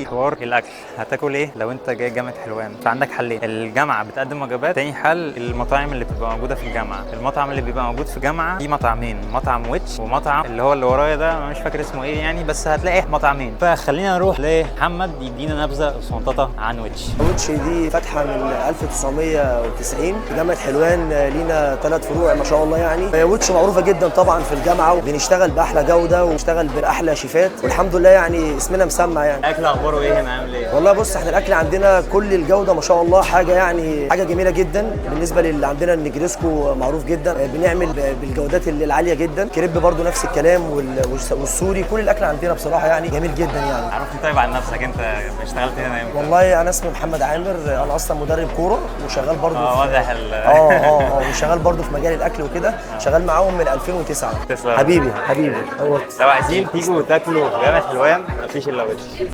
حوار الاكل، هتاكل ايه لو انت جاي جامعه حلوان؟ فعندك حلين، الجامعه بتقدم وجبات، تاني حل المطاعم اللي بتبقى موجوده في الجامعه. المطعم اللي بيبقى موجود في الجامعه في مطعمين، مطعم ويتش ومطعم اللي هو اللي ورايا ده مش فاكر اسمه ايه يعني، بس هتلاقي مطعمين. فخلينا نروح لمحمد يدينا نبذه صنططه عن ويتش. ويتش دي فاتحه من 1990 في جامعه حلوان، لينا 3 فروع ما شاء الله يعني. ويتش معروفه جدا طبعا في الجامعه، وبنشتغل باحلى جوده ونشتغل باحلى شيفات، والحمد لله يعني اسمنا مسمع يعني. الاكل اخباره ايه هنا، عامل ايه؟ والله بص، احنا الاكل عندنا كل الجوده ما شاء الله، حاجه يعني حاجه جميله جدا. بالنسبه للي عندنا النجريسكو معروف جدا، بنعمل بالجودات العاليه جدا. كريب برضو نفس الكلام، والسوري، كل الاكل عندنا بصراحه يعني جميل جدا يعني. عرفني طيب عن نفسك، انت اشتغلت هنا امتى؟ والله انا اسمي محمد عامر، انا اصلا مدرب كوره وشغال برضو واضح وشغال برضو في مجال الاكل وكده، شغال معاهم من 2009. تسلم حبيبي. لو عايزين تيجوا تاكلوا في جامعه حلوان مفيش الا ويتش.